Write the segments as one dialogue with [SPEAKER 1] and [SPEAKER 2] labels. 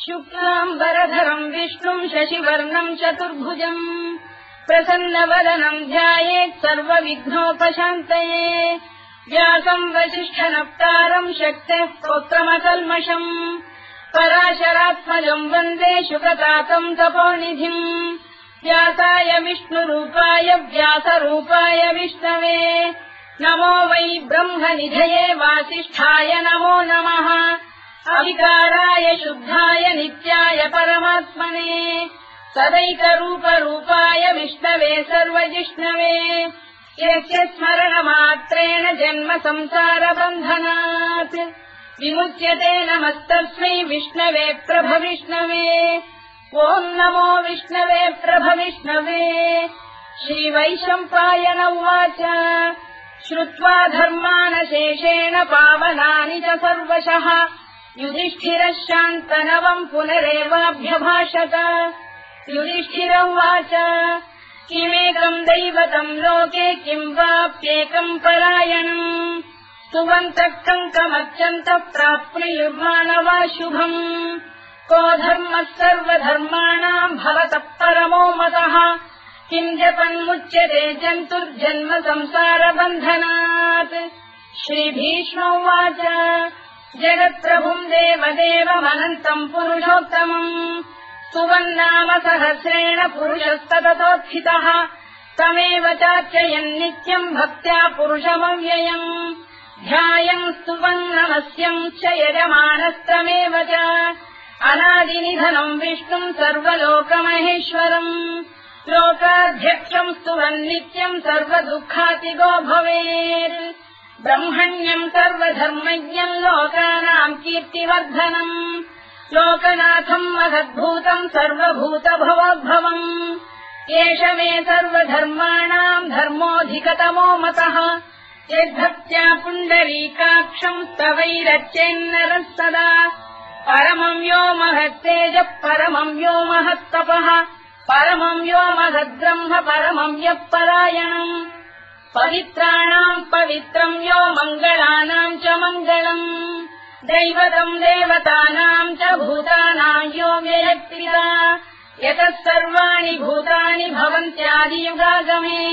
[SPEAKER 1] शुक्लाम्बरधरम् विष्णुम् शशिवर्णम् चतुर्भुजम् प्रसन्नवदनम् ध्यायेत् सर्वविघ्नोपशान्तये व्यासम् वसिष्ठनप्तारम् शक्तेः स्तोत्रमकल्मषम् पराशरात्मजम् वन्दे शुकतातम् तपोनिधिम् व्यासाय विष्णुरूपाय व्यासरूपाय विष्णवे नमो वै ब्रह्मनिधये वासिष्ठाय नमो नमः अविकाराय शुद्धाय नित्याय परमात्मने सदैकरूपरूपाय विष्णवे सर्वजिष्णवे यस्य स्मरणमात्रेण जन्म संसारबन्धनात् विमुच्यते नमस्तस्मै विष्णवे प्रभविष्णवे ॐ नमो विष्णवे प्रभविष्णवे श्रीवैशम्पायन उवाच श्रुत्वा धर्मानशेषेण पावनानि च सर्वशः युधिष्ठिरः शान्तनवम् पुनरेवाभ्यभाषत युधिष्ठिर उवाच किमेकम् दैवतम् लोके किम् वाप्येकम् परायणम् स्तुवन्तः कङ्कमर्चन्तः प्राप्नुयुर्मानवा शुभम् को धर्मः सर्वधर्माणाम् भवतः परमो मतः किम् जपन्मुच्यते जन्तुर्जन्म संसारबन्धनात् श्रीभीष्म उवाच जगत्प्रभुम् देवदेवमनन्तम् पुरुषोत्तमम् स्तुवन्नाम सहस्रेण पुरुषस्तततोत्थितः तमेव चार्चयन् नित्यम् भक्त्या पुरुषमव्ययम् ध्यायम् स्तुवन् नमस्यम् च यजमानस्तमेव च अनादिनिधनम् विष्णुम् सर्वलोकमहेश्वरम् लोकाध्यक्षम् स्तुवन् नित्यम् सर्वदुःखातिगो भवेत् ब्रह्मण्यम् सर्वधर्मज्ञम् लोकानाम् कीर्तिवर्धनम् लोकनाथम् महद्भूतम् सर्वभूतभवोद्भवम् एष मे सर्वधर्माणाम् धर्मोऽधिकतमो मतः यद्भक्त्या पुण्डरीकाक्षम् स्तवैरच्चेन्नरः सदा परमम् यो महत्तेजः परमम् यो महत्तपः परमम् यो महद्ब्रह्म परमम् यः परायणम् पवित्राणाम् पवित्रम् यो मङ्गलानाम् च मङ्गलम् दैवतम् देवतानाम् च भूतानाम् यो व्ययक्रिया यतः सर्वाणि भूतानि भवन्त्यादियुगागमे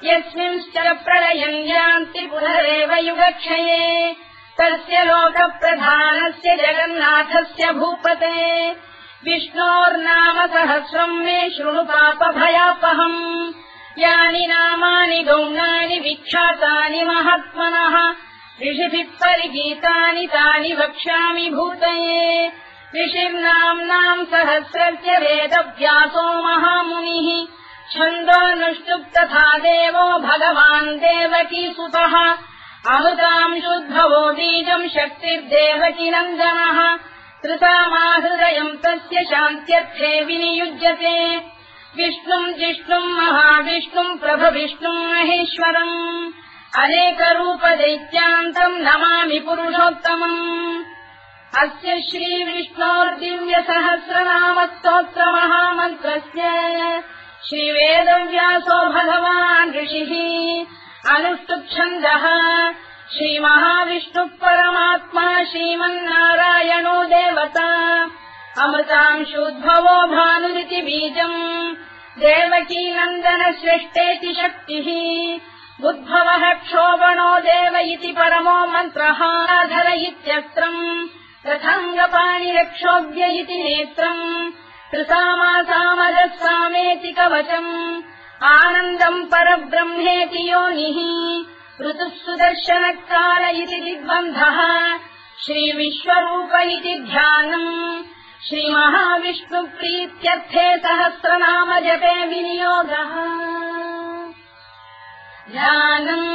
[SPEAKER 1] यस्मिंश्च प्रलयम् यान्ति पुनरेव युगक्षये तस्य लोकप्रधानस्य जगन्नाथस्य भूपते विष्णोर्नाम सहस्रम् मे शृणु पापभयापहम् यानि नामानि गौणानि विख्यातानि महात्मनः ऋषिभिः परिगीतानि तानि वक्ष्यामि भूतये ऋषिर्नाम्नाम् सहस्रस्य वेदव्यासो महामुनिः छन्दोऽनुष्टुप् तथा देवो भगवान् देवकीसुतः अमृतांशुद्भवो बीजम् शक्तिर्देवकीनन्दनः त्रिसामाहृदयम् तस्य शान्त्यर्थे विनियुज्यते विष्णुम् जिष्णुम् महाविष्णुम् प्रभविष्णुम् महेश्वरम् अनेकरूपदैत्यान्तम् नमामि पुरुषोत्तमम् अस्य श्रीविष्णोर्दिव्यसहस्रनामस्तोत्रमहामन्त्रस्य श्रीवेदव्यासो भगवान् ऋषिः अनुष्टुप्छन्दः श्रीमहाविष्णुः परमात्मा श्रीमन्नारायणो देवता अमृतांशोद्भवो भानुरिति बीजम् देवकीनन्दन श्रेष्ठेति शक्तिः उद्भवः क्षोभणो देव इति परमो मन्त्रः धर इत्यस्त्रम् रथाङ्गपाणिरक्षोभ्य इति नेत्रम् त्रिसामासामजः सामेति कवचम् आनन्दम् परब्रह्मेति योनिः ऋतुः सुदर्शनकाल इति दिग्बन्धः श्रीविश्वरूप इति ध्यानम् श्रीमहाविष्णुप्रीत्यर्थे सहस्रनाम जपे विनियोगः ध्यानम्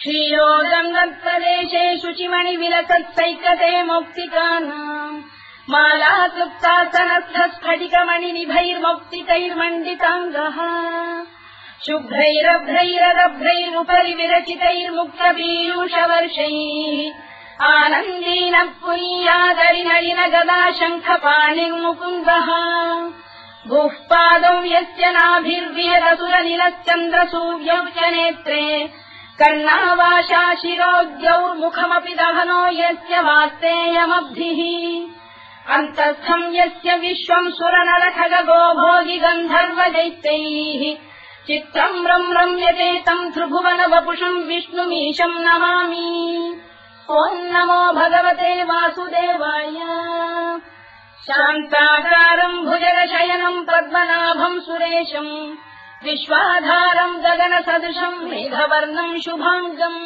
[SPEAKER 1] क्षीरोदङ्गप्रदेशे शुचिमणिविलसत्सैकते मौक्तिकानाम् मालाक्लुप्तासनस्थस्फटिकमणिनिभैर्मौक्तिकैर्मण्डिताङ्गः शुभ्रैरभ्रैररभ्रैरुपरि विरचितैर्मुक्तपीयूषवर्षैः आनन्दीनः पुनीयादरिनलिन गदा शङ्खपाणिर्मुकुन्दः भूः पादौ यस्य नाभिर्विहरसुरनिलश्चन्द्रसूर्यौ च नेत्रे कर्णावाशा शिरोद्यौर्मुखमपि दहनो यस्य वास्तेयमब्धिः अन्तस्थम् यस्य विश्वम् सुरनरखगो भोगि गन्धर्वदैत्यैः चित्तम् रम्यते तम् त्रिभुवन वपुषम् विष्णुमीशम् नमामि। ॐ नमो भगवते वासुदेवाय। शान्ताकारम् भुजगशयनम् पद्मनाभम् सुरेशम् विश्वाधारम् गगनसदृशम् मेघवर्णम् शुभाङ्गम्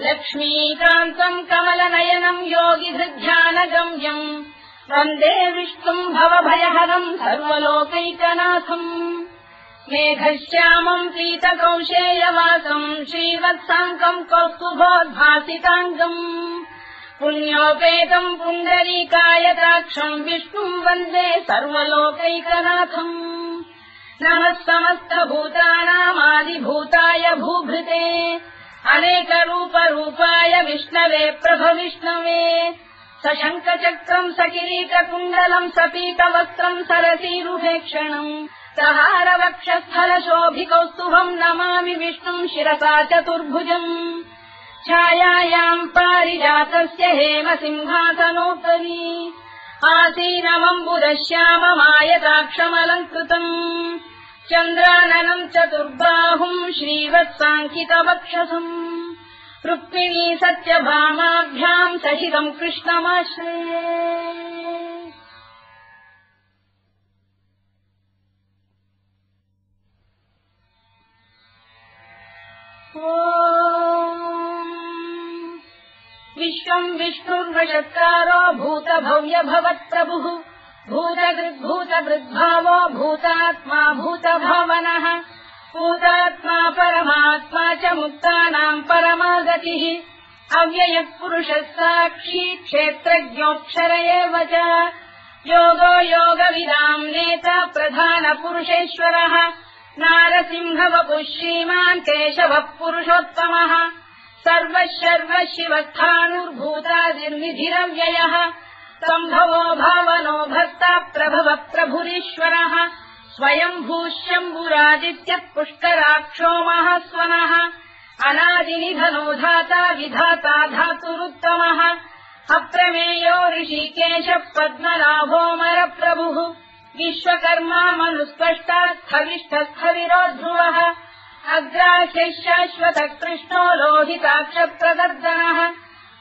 [SPEAKER 1] लक्ष्मीकान्तम् कमलनयनम् योगिहृध्यानगम्यम् वन्दे विष्णुम् भवभयहरम् सर्वलोकैकनाथम् मेघश्यामम् पीतकौशेयवासम् श्रीवत्साङ्कम् कौस्तुभोद्भासिताङ्गम् पुण्योपेतम् पुण्डरीकायताक्षम् विष्णुम् वन्दे सर्वलोकैकनाथम् नमः समस्तभूतानामादिभूताय भूभृते अनेकरूपरूपाय विष्णवे प्रभविष्णवे सशङ्खचक्रम् सकिरीटकुण्डलम् सपीतवस्त्रम् सरसीरुभेक्षणम् सहारवक्षस्थलशोभिकौस्तुभम् नमामि विष्णुम् शिरसा चतुर्भुजम् छायायाम् पारिजातस्य हेमसिंहासनोपरि आसीनमम्बुदश्याममायताक्षमलङ्कृतम् चन्द्राननम् चतुर्बाहुम् श्रीवत्साङ्कितवक्षसम् रुक्मिणी सत्यभामाभ्याम् सहितम् कृष्णमाश्रये। विश्वम् विष्णुर्वषत्कारो भूतभव्यभवत्प्रभुः भूतकृद्भूतभृद्भावो भूतात्मा भूतभावनः भूतात्मा परमात्मा च मुक्तानाम् परमागतिः अव्ययः पुरुषः साक्षी क्षेत्रज्ञोऽक्षर एव च योगो योगविदाम् नेता प्रधानपुरुषेश्वरः नारसिंहवपुः श्रीमान् केशवः पुरुषोत्तमः सर्वः शर्वः शिवस्थाणुर्भूतादिर्निधिरव्ययः सम्भवो भावनो भर्ता प्रभवः प्रभुरीश्वरः स्वयम्भूः शम्भुरादित्यः पुष्कराक्षो महास्वनः अनादिनिधनो धाता विधाता धातुरुत्तमः अप्रमेयो ऋषिकेशः पद्मनाभोऽमरप्रभुः विश्वकर्मा मनुस्पष्टा स्थविष्ठस्थविरो ध्रुवः अग्राह्यः शाश्वतः कृष्णो लोहिताक्षप्रदर्दनः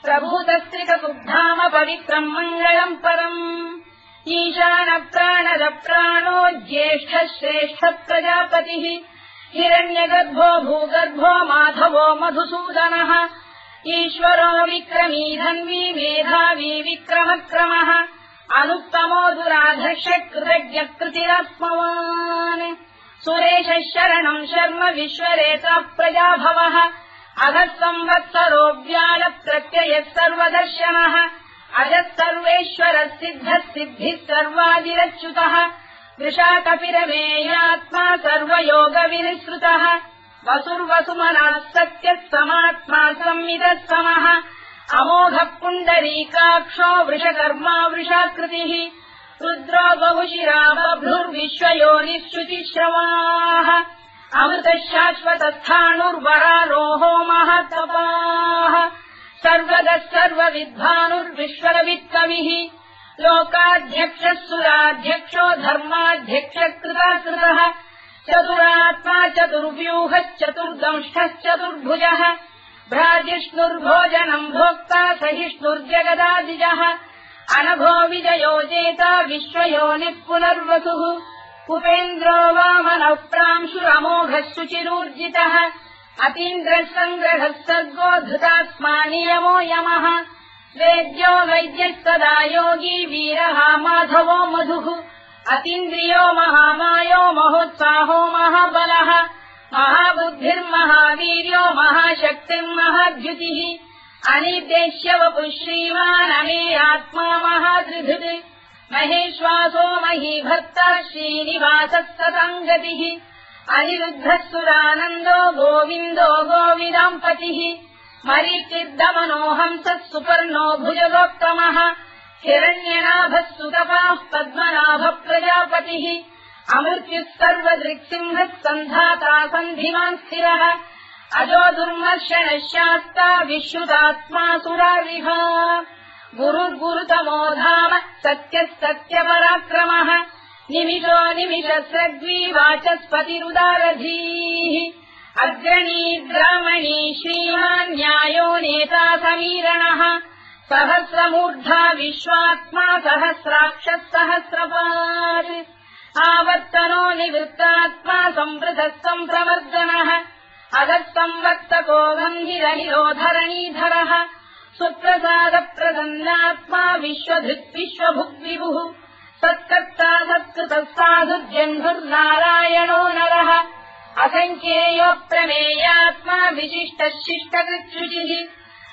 [SPEAKER 1] प्रभूतस्त्रिकसुधाम पवित्रम् मङ्गलम् परम् ईशानप्राणदप्राणो ज्येष्ठः श्रेष्ठः प्रजापतिः हिरण्यगर्भो भूगर्भो माधवो मधुसूदनः ईश्वरो विक्रमी धन्वी मेधावी विक्रमक्रमः अनुत्तमो दुराधर्षः कृतज्ञकृतिरात्मवान् सुरेशः शरणम् शर्म विश्वरेता प्रजाभवः अधः संवत्सरो व्यालप्रत्ययः सर्वदर्शनः अजः सर्वेश्वरः सिद्धः सिद्धिः सर्वादिरच्युतः वृषाकपिरमेयात्मा सर्वयोगविनिसृतः वसुर्वसुमनः सत्यः समात्मा संविदः समः अमोघः पुण्डरीकाक्षो वृषकर्मा वृषाकृतिः रुद्रो बहुशिरा बभ्रुर्विश्वयोनिः शुचिश्रवाः अमृतः शाश्वतस्थाणुर्वरारोहो महातपाः सर्वगः सर्वविद्वानुर्विश्वरवित्कविः लोकाध्यक्षः सुराध्यक्षो धर्माध्यक्षः कृताकृतः चतुरात्मा चतुर्व्यूहश्चतुर्दंष्टश्चतुर्भुजः भ्राजिष्णुर्भोजनम् भोक्ता सहिष्णुर्जगदादिजः अनघो विजयो जेता विश्वयोनिः पुनर्वसुः उपेन्द्रो वामनः प्रांशुरमोघः शुचिरूर्जितः अतीन्द्रः सङ्ग्रहः सर्गो धृतात्मा नियमो यमः वेद्यो वैद्यः सदा योगी वीरः माधवो मधुः अतीन्द्रियो महामायो महोत्साहो महाबलः महाबुद्धिर्महावीर्यो महाशक्तिर्महाद्युतिः अनिर्देश्य वपुः श्रीमान् अमेयात्मा महात्रिधृत् महेश्वासो महीभर्ता श्रीनिवासः सताङ्गतिः अनिरुद्धः सुरानन्दो गोविन्दो गोविदाम्पतिः मरीचिर्दमनो हंसः सुपर्णो भुजगोत्तमः हिरण्यनाभः सुतपाः पद्मनाभः प्रजापतिः अमृत्युः सर्वदृक्सिंहः सन्धाता सन्धिमान् स्थिरः अजो दुर्मर्शनशास्ता विश्रुतात्मा सुरारिः गुरुर्गुरुतमो धाम सत्यः सत्यपराक्रमः निमिषो निमिषस्रग्वी वाचस्पतिरुदारधीः अग्रणी ब्राह्मणी श्रीमान् न्यायो नेता समीरणः सहस्रमूर्धा विश्वात्मा सहस्राक्षः सहस्रपात् आवर्तनो निवृत्तात्मा संवृतः सम्प्रवर्धनः अगत्संवक्तको गम्भीरनिरोधरणीधरः सुप्रसादप्रसन्नात्मा विश्वधृत् विश्वभुग्विभुः सत्कर्ता सत्कृतः साधुर्जन्धुर्नारायणो नरः असङ्ख्येयो प्रमेयात्मा विशिष्टः शिष्टकृच्छुचिः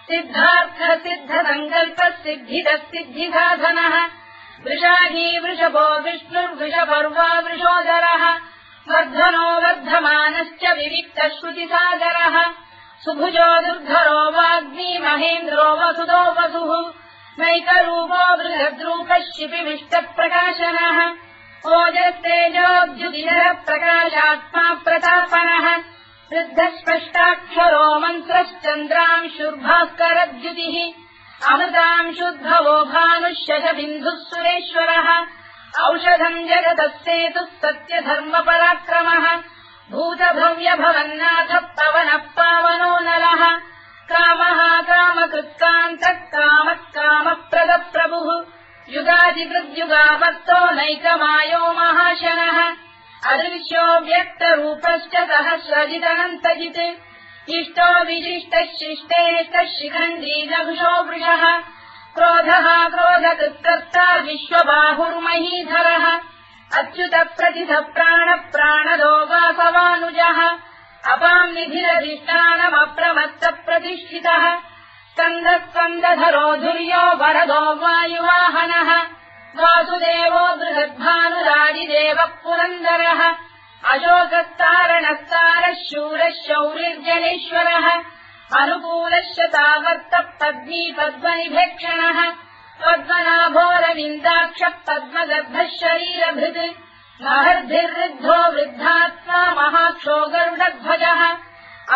[SPEAKER 1] सिद्धार्थः सिद्धसङ्कल्पः सिद्धिदः सिद्धिसाधनः वृषाही वृषभो विष्णुर्वृषपर्वा वृषोदरः वर्धनो वर्धमानश्च विविक्तः श्रुतिसागरः सुभुजो दुर्धरो वाग्मी महेन्द्रो वसुदो वसुः नैकरूपो बृहद्रूपः शिपिविष्टप्रकाशनः ओजस्तेजोद्युतिधरः प्रकाशात्मा प्रतापनः वृद्धः स्पष्टाक्षरो मन्त्रश्चन्द्रांशुर्भास्करद्युतिः अमृतांशुद्भवो भानुः शशबिन्दुः सुरेश्वरः औषधम् जगतः सेतुः सत्यधर्मपराक्रमः भूतभव्यभवन्नाथः पवनः पावनो नरः कामः कामकृत्कान्तः कामः कामप्रदप्रभुः युगादिकृद्युगापत्तो नैकमायो महाशनः अदृश्यो व्यक्तरूपश्च सहस्रजिदनन्तजित् इष्टो विशिष्टः शिष्टेष्टः शिखण्डी नभुषो वृषः क्रोधः क्रोधकृत्कर्ता विश्वबाहुर्महीधरः अच्युतः प्रतिथः प्राणदो वासवानुजः अपाम् निधिरधिष्ठानमप्रमत्तः प्रतिष्ठितः स्कन्दः स्कन्दधरो धुर्यो वरदो वायुवाहनः वासुदेवो बृहद्भानुरादिदेवः पुरन्दरः अशोकस्तारणस्तारः शूरः शौरिर्जनेश्वरः अनुकूलश्च तावर्तः पद्मी पद्मनिभेक्षणः पद्मनाभोरविन्दाक्षः पद्मगर्भः शरीरभृत् महर्भिर्वृद्धो वृद्धात्मा महाक्षो गरुडध्वजः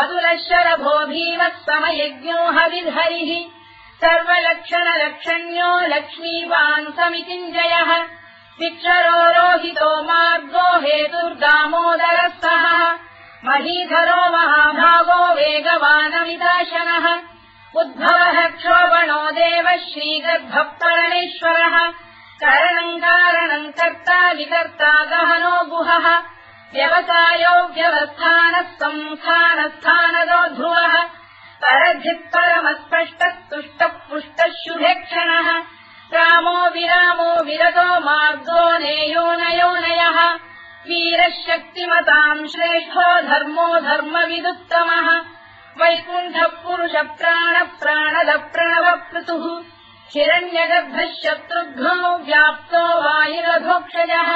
[SPEAKER 1] अतुलशरभो भीमः समयज्ञो हविर्हरिः सर्वलक्षणलक्षण्यो लक्ष्मीवान् समितिञ्जयः विक्षरो रोहितो मार्गो हेतुर्दामोदरः सः महीधरो महाभागो वेगवानमिदाशनः उद्भवः क्षोभणो देवः श्रीगर्भः परमेश्वरः करणम् कारणम् कर्ता विकर्ता गहनो गुहः व्यवसायो व्यवस्थानः संस्थानस्थानदो ध्रुवः परधिक्परमस्पष्टः तुष्टः पुष्टः शुभेक्षणः रामो विरामो विरतो मार्गो नेयोनयोनयः वीरः शक्तिमताम् श्रेष्ठो धर्मो धर्मविदुत्तमः वैकुण्ठः पुरुषः प्राणदः प्रणवपृतुः हिरण्यगर्भः शत्रुघ्नो व्याप्तो वायुरधोक्षजः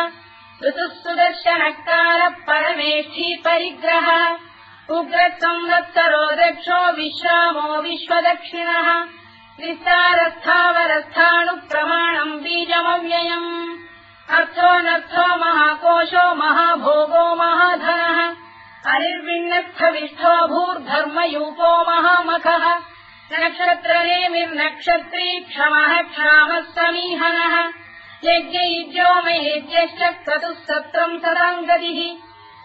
[SPEAKER 1] ऋतुः सुदर्शनकालः परमेष्ठी परिग्रहः उग्रसंवत्सरो दक्षो विश्रामो विश्वदक्षिणः विस्तारस्थावरस्थाणुप्रमाणम् बीजमव्ययम् अर्थोऽनर्थो महाकोशो महाभोगो महाधनः अनिर्विण्णस्थविष्ठो भूर्धर्मयूपो महामखः नक्षत्रनेमिर्नक्षत्री क्षमः क्षामः समीहनः यज्ञयुज्यो महेज्यश्च क्रतुः सत्रम् सदाम् गतिः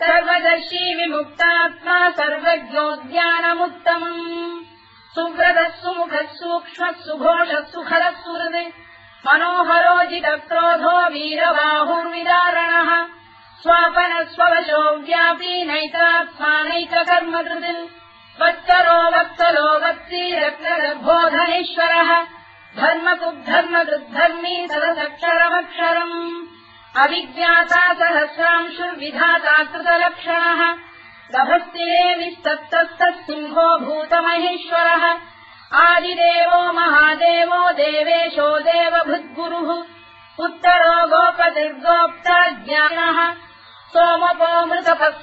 [SPEAKER 1] सर्वदर्शी विमुक्तात्मा सर्वज्ञो ज्ञानमुत्तमम् सुव्रतः सुमुखः सूक्ष्मः सुघोषः सुखरः सुहृत् मनोहरोजितक्रोधो वीरबाहुर्विदारणः स्वापनः स्ववशो व्यापी नैतात्मा नैककर्मकृत् वत्सरो वत्सलो वत्सी रत्नगर्भोधनेश्वरः धर्मकुद्धर्मकृद्धर्मी सदसक्षरमक्षरम् अविज्ञाता सहस्रांशुर्विधाता कृतलक्षणः गभस्तिरेविस्तप्तः सिंहो भूतमहेश्वरः आदिदेवो महादेवो देवेशो देवभृद्गुरुः उत्तरो गोपतिर्गोप्ता ज्ञानः सोमपो मृतपः